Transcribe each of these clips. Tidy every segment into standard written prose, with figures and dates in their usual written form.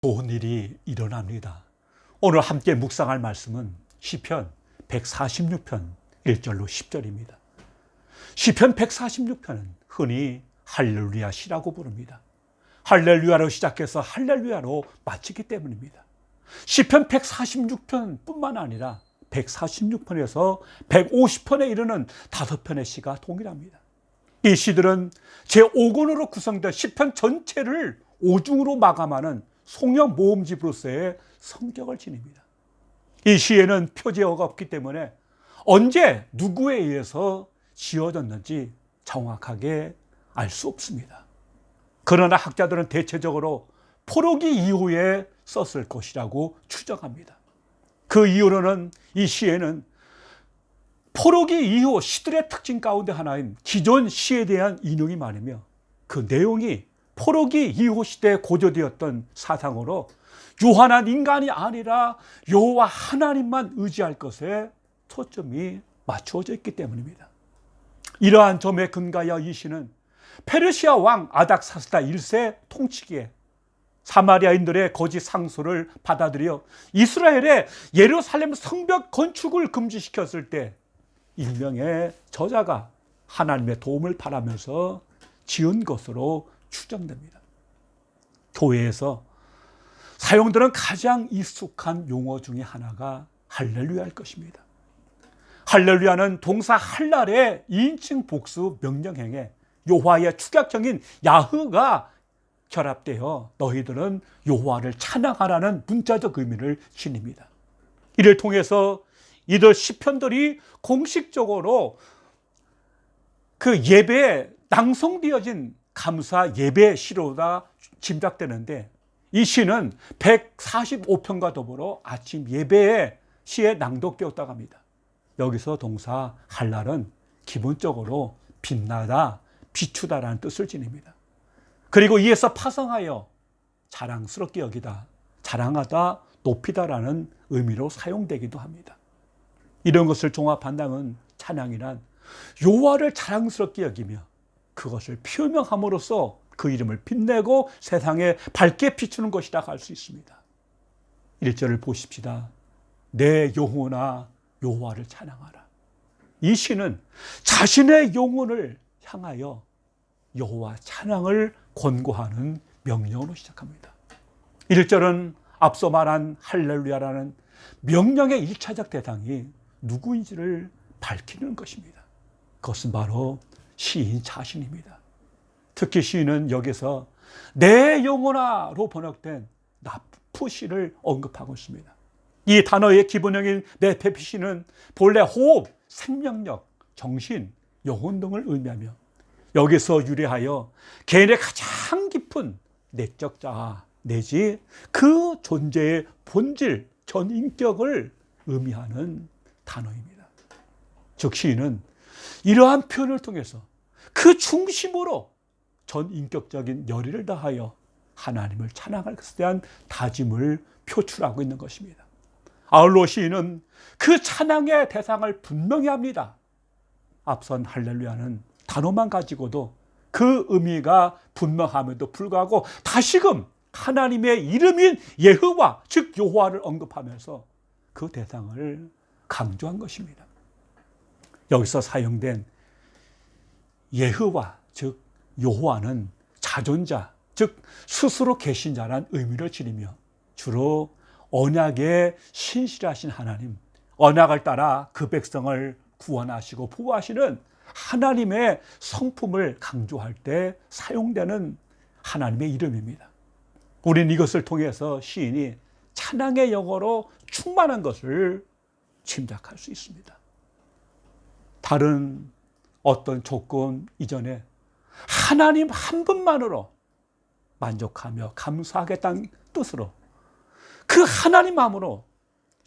좋은 일이 일어납니다. 오늘 함께 묵상할 말씀은 시편 146편 1절로 10절입니다. 시편 146편은 흔히 할렐루야 시라고 부릅니다. 할렐루야로 시작해서 할렐루야로 마치기 때문입니다. 시편 146편 뿐만 아니라 146편에서 150편에 이르는 5편의 시가 동일합니다. 이 시들은 제5권으로 구성된 시편 전체를 오중으로 마감하는 송영 모음집으로서의 성격을 지닙니다. 이 시에는 표제어가 없기 때문에 언제 누구에 의해서 지어졌는지 정확하게 알 수 없습니다. 그러나 학자들은 대체적으로 포로기 이후에 썼을 것이라고 추정합니다. 그 이유로는 이 시에는 포로기 이후 시들의 특징 가운데 하나인 기존 시에 대한 인용이 많으며 그 내용이 포로기 이후 시대에 고조되었던 사상으로 유한한 인간이 아니라 여호와 하나님만 의지할 것에 초점이 맞추어져 있기 때문입니다. 이러한 점에 근거하여 이 시는 페르시아 왕 아닥사스다 1세 통치기에 사마리아인들의 거짓 상소를 받아들여 이스라엘의 예루살렘 성벽 건축을 금지시켰을 때 일명의 저자가 하나님의 도움을 바라면서 지은 것으로 추정됩니다. 교회에서 사용되는 가장 익숙한 용어 중에 하나가 할렐루야일 것입니다. 할렐루야는 동사 할랄의 2인칭 복수 명령행에 여호와의 축약정인 야흐가 결합되어 너희들은 여호와를 찬양하라는 문자적 의미를 지닙니다. 이를 통해서 이들 시편들이 공식적으로 그 예배에 낭송되어진 감사 예배 시로다 짐작되는데 이 시는 145편과 더불어 아침 예배의 시에 낭독되었다고 합니다. 여기서 동사 할랄은 기본적으로 빛나다, 비추다라는 뜻을 지닙니다. 그리고 이에서 파생하여 자랑스럽게 여기다, 자랑하다, 높이다라는 의미로 사용되기도 합니다. 이런 것을 종합한다면 찬양이란 여호와를 자랑스럽게 여기며 그것을 표명함으로써 그 이름을 빛내고 세상에 밝게 비추는 것이라고 할 수 있습니다. 1절을 보십시다. 내 영혼아 여호와를 찬양하라. 이 시는 자신의 영혼을 향하여 여호와 찬양을 권고하는 명령으로 시작합니다. 1절은 앞서 말한 할렐루야라는 명령의 1차적 대상이 누구인지를 밝히는 것입니다. 그것은 바로 시인 자신입니다. 특히 시인은 여기서 내 영혼아로 번역된 나프시를 언급하고 있습니다. 이 단어의 기본형인 네페피시는 본래 호흡, 생명력, 정신, 영혼 등을 의미하며 여기서 유래하여 개인의 가장 깊은 내적 자아 내지 그 존재의 본질, 전인격을 의미하는 단어입니다. 즉 시인은 이러한 표현을 통해서 그 중심으로 전인격적인 열의를 다하여 하나님을 찬양할 것에 대한 다짐을 표출하고 있는 것입니다. 아울러 시인은 그 찬양의 대상을 분명히 합니다. 앞선 할렐루야는 단어만 가지고도 그 의미가 분명함에도 불구하고 다시금 하나님의 이름인 예호와 즉 여호와를 언급하면서 그 대상을 강조한 것입니다. 여기서 사용된 예호와 즉 여호와는 자존자 즉 스스로 계신 자란 의미를 지니며 주로 언약에 신실하신 하나님, 언약을 따라 그 백성을 구원하시고 보호하시는 하나님의 성품을 강조할 때 사용되는 하나님의 이름입니다. 우리는 이것을 통해서 시인이 찬양의 영어로 충만한 것을 짐작할 수 있습니다. 다른 어떤 조건 이전에 하나님 한 분만으로 만족하며 감사하겠다는 뜻으로 그 하나님 마음으로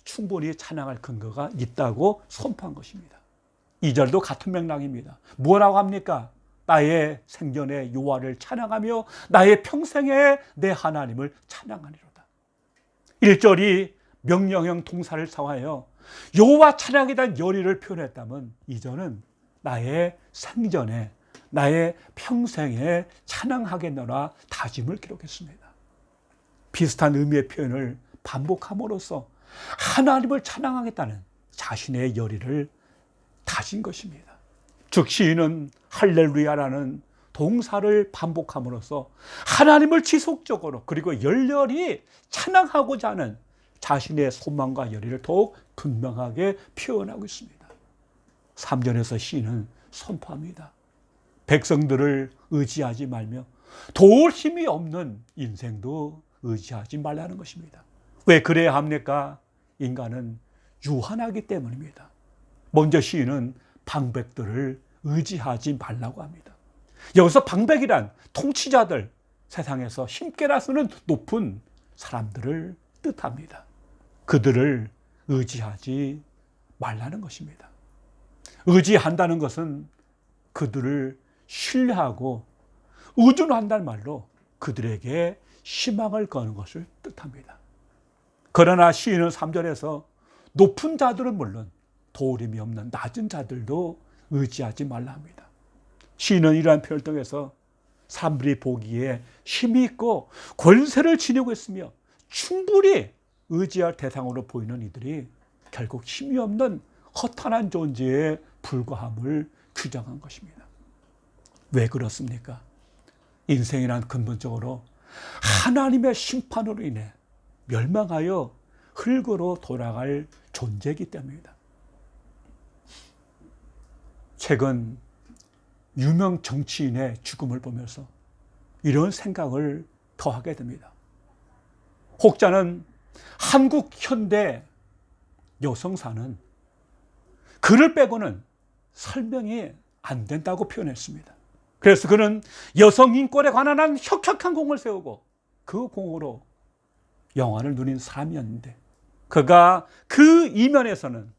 충분히 찬양할 근거가 있다고 선포한 것입니다. 2절도 같은 맥락입니다. 뭐라고 합니까? 나의 생전에 여호와를 찬양하며 나의 평생에 내 하나님을 찬양하리로다. 1절이 명령형 동사를 사용하여 여호와 찬양에 대한 열의를 표현했다면 2절은 나의 생전에 나의 평생에 찬양하겠노라 다짐을 기록했습니다. 비슷한 의미의 표현을 반복함으로써 하나님을 찬양하겠다는 자신의 열의를 다진 것입니다. 즉 시인은 할렐루야라는 동사를 반복함으로써 하나님을 지속적으로 그리고 열렬히 찬양하고자 하는 자신의 소망과 열의를 더욱 분명하게 표현하고 있습니다. 3절에서 시인은 선포합니다. 백성들을 의지하지 말며 도울 힘이 없는 인생도 의지하지 말라는 것입니다. 왜 그래야 합니까? 인간은 유한하기 때문입니다. 먼저 시인은 방백들을 의지하지 말라고 합니다. 여기서 방백이란 통치자들, 세상에서 힘께나 쓰는 높은 사람들을 뜻합니다. 그들을 의지하지 말라는 것입니다. 의지한다는 것은 그들을 신뢰하고 의존한다는 말로 그들에게 희망을 거는 것을 뜻합니다. 그러나 시인은 3절에서 높은 자들은 물론 도울림이 없는 낮은 자들도 의지하지 말라 합니다. 시인은 이러한 표현을 통해서 사람들이 보기에 힘이 있고 권세를 지니고 있으며 충분히 의지할 대상으로 보이는 이들이 결국 힘이 없는 허탄한 존재에 불과함을 규정한 것입니다. 왜 그렇습니까? 인생이란 근본적으로 하나님의 심판으로 인해 멸망하여 흙으로 돌아갈 존재이기 때문입니다. 최근 유명 정치인의 죽음을 보면서 이런 생각을 더하게 됩니다. 혹자는 한국 현대 여성사는 그를 빼고는 설명이 안 된다고 표현했습니다. 그래서 그는 여성 인권에 관한 한 혁혁한 공을 세우고 그 공으로 영화를 누린 사람이었는데 그가 그 이면에서는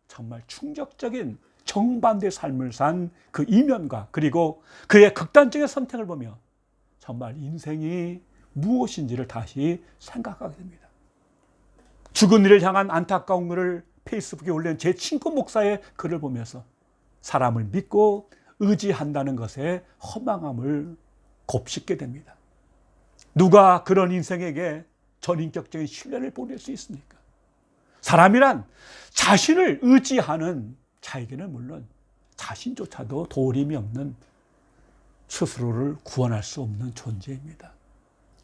정말 충격적인 정반대의 삶을 산 그 이면과 그리고 그의 극단적인 선택을 보며 정말 인생이 무엇인지를 다시 생각하게 됩니다. 죽은 이를 향한 안타까운 글을 페이스북에 올린 제 친구 목사의 글을 보면서 사람을 믿고 의지한다는 것에 허망함을 곱씹게 됩니다. 누가 그런 인생에게 전인격적인 신뢰를 보낼 수 있습니까? 사람이란 자신을 의지하는 자에게는 물론 자신조차도 도림이 없는 스스로를 구원할 수 없는 존재입니다.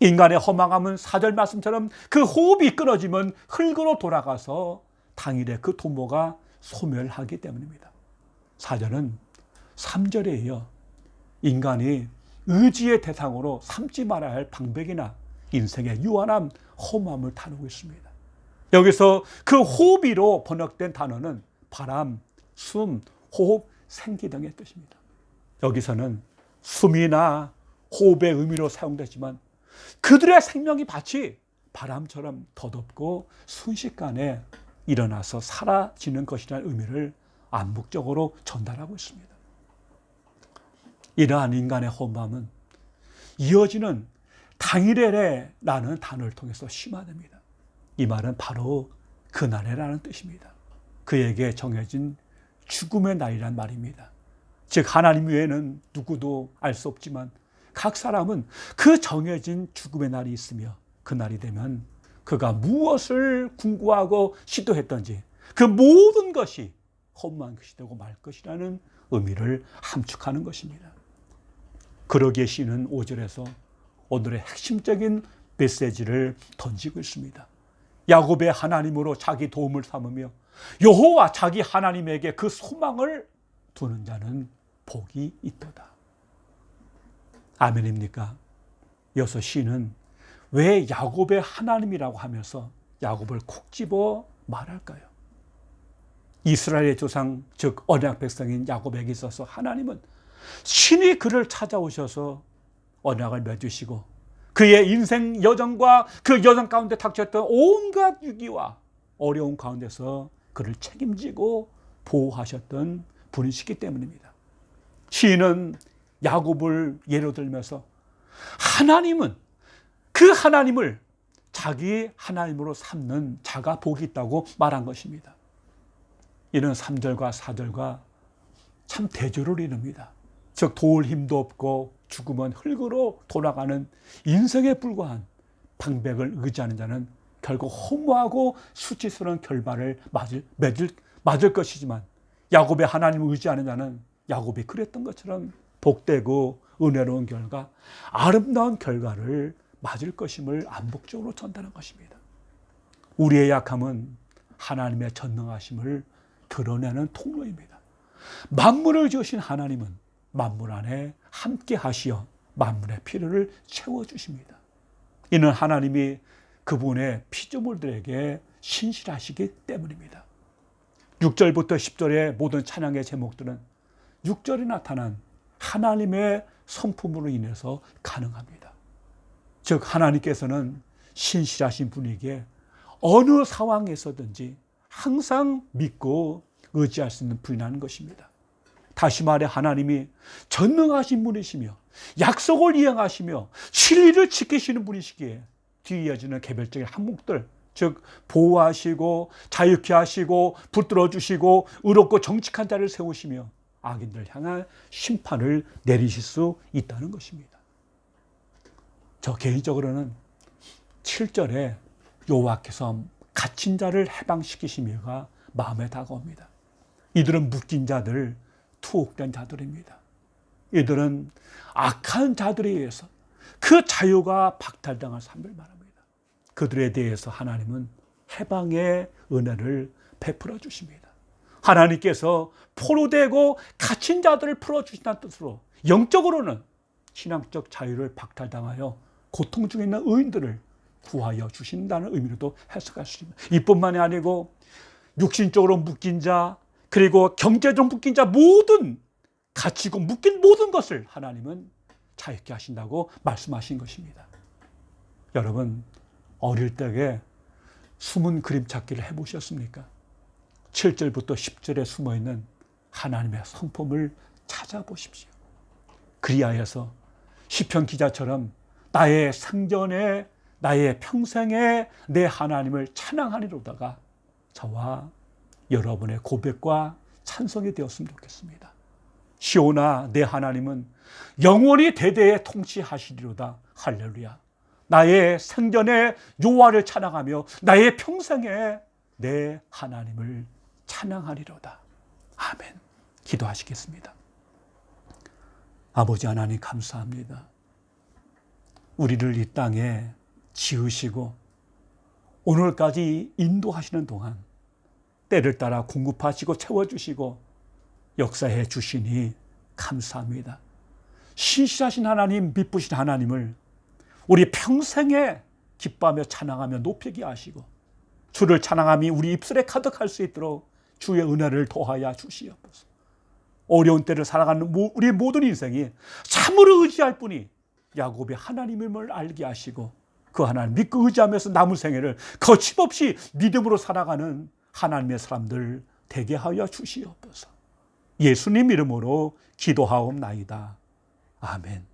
인간의 허망함은 4절 말씀처럼 그 호흡이 끊어지면 흙으로 돌아가서 당일에 그 도모가 소멸하기 때문입니다. 4절은 3절에 이어 인간이 의지의 대상으로 삼지 말아야 할 방백이나 인생의 유한함, 허무함을 다루고 있습니다. 여기서 그 호흡이로 번역된 단어는 바람, 숨, 호흡, 생기 등의 뜻입니다. 여기서는 숨이나 호흡의 의미로 사용되지만 그들의 생명이 마치 바람처럼 덧없고 순식간에 일어나서 사라지는 것이라는 의미를 암묵적으로 전달하고 있습니다. 이러한 인간의 허무함은 이어지는 당일에라는 단어를 통해서 심화됩니다. 이 말은 바로 그날에라는 뜻입니다. 그에게 정해진 죽음의 날이란 말입니다. 즉 하나님 외에는 누구도 알 수 없지만 각 사람은 그 정해진 죽음의 날이 있으며 그 날이 되면 그가 무엇을 궁구하고 시도했던지 그 모든 것이 허무한 것이 되고 말 것이라는 의미를 함축하는 것입니다. 그러기에 시인은 5절에서 오늘의 핵심적인 메시지를 던지고 있습니다. 야곱의 하나님으로 자기 도움을 삼으며 여호와 자기 하나님에게 그 소망을 두는 자는 복이 있도다. 아멘입니까? 여기서 시인은 왜 야곱의 하나님이라고 하면서 야곱을 콕 집어 말할까요? 이스라엘의 조상 즉 언약 백성인 야곱에게 있어서 하나님은 신이 그를 찾아오셔서 언약을 맺으시고 그의 인생 여정과 그 여정 가운데 닥쳤던 온갖 위기와 어려운 가운데서 그를 책임지고 보호하셨던 분이시기 때문입니다. 시인은 야곱을 예로 들면서 하나님은 그 하나님을 자기 하나님으로 삼는 자가 복이 있다고 말한 것입니다. 이는 3절과 4절과 참 대조를 이룹니다. 즉 도울 힘도 없고 죽으면 흙으로 돌아가는 인생에 불과한 방백을 의지하는 자는 결국 허무하고 수치스러운 결말을 맞을 것이지만 야곱의 하나님을 의지하는 자는 야곱이 그랬던 것처럼 복되고 은혜로운 결과, 아름다운 결과를 맞을 것임을 암묵적으로 전달한 것입니다. 우리의 약함은 하나님의 전능하심을 드러내는 통로입니다. 만물을 지으신 하나님은 만물 안에 함께 하시어 만물의 필요를 채워주십니다. 이는 하나님이 그분의 피조물들에게 신실하시기 때문입니다. 6절부터 10절의 모든 찬양의 제목들은 6절에 나타난 하나님의 성품으로 인해서 가능합니다. 즉 하나님께서는 신실하신 분에게 어느 상황에서든지 항상 믿고 의지할 수 있는 분이라는 것입니다. 다시 말해 하나님이 전능하신 분이시며 약속을 이행하시며 진리를 지키시는 분이시기에 뒤에 이어지는 개별적인 항목들, 즉 보호하시고 자유케 하시고 붙들어 주시고 의롭고 정직한 자를 세우시며 악인들 향한 심판을 내리실 수 있다는 것입니다. 저 개인적으로는 7절에 여호와께서 갇힌 자를 해방시키시며가 마음에 다가옵니다. 이들은 묶인 자들, 투옥된 자들입니다. 이들은 악한 자들에 의해서 그 자유가 박탈당한 삶을 말합니다. 그들에 대해서 하나님은 해방의 은혜를 베풀어 주십니다. 하나님께서 포로되고 갇힌 자들을 풀어주신다는 뜻으로 영적으로는 신앙적 자유를 박탈당하여 고통 중에 있는 의인들을 구하여 주신다는 의미로도 해석할 수 있습니다. 이뿐만이 아니고 육신적으로 묶인 자, 그리고 경제적 묶인 자, 모든 갇히고 묶인 모든 것을 하나님은 자유케 하신다고 말씀하신 것입니다. 여러분, 어릴 때에 숨은 그림 찾기를 해보셨습니까? 7절부터 10절에 숨어있는 하나님의 성품을 찾아보십시오. 그리하여서 시편 기자처럼 나의 생전에 나의 평생에 내 하나님을 찬양하리로다가 저와 여러분의 고백과 찬송이 되었으면 좋겠습니다. 시온아, 내 하나님은 영원히 대대에 통치하시리로다. 할렐루야. 나의 생전에 여호와를 찬양하며 나의 평생에 내 하나님을 찬양하리로다. 아멘. 기도하시겠습니다. 아버지 하나님 감사합니다. 우리를 이 땅에 지으시고 오늘까지 인도하시는 동안 때를 따라 공급하시고 채워주시고 역사해 주시니 감사합니다. 신실하신 하나님, 미쁘신 하나님을 우리 평생에 기뻐하며 찬양하며 높이게 하시고 주를 찬양함이 우리 입술에 가득할 수 있도록 주의 은혜를 더하여 주시옵소서. 어려운 때를 살아가는 우리 모든 인생이 참으로 의지할 분이 야곱의 하나님임을 알게 하시고 그 하나님 믿고 의지하면서 남은 생애를 거침없이 믿음으로 살아가는 하나님의 사람들 되게 하여 주시옵소서. 예수님 이름으로 기도하옵나이다. 아멘.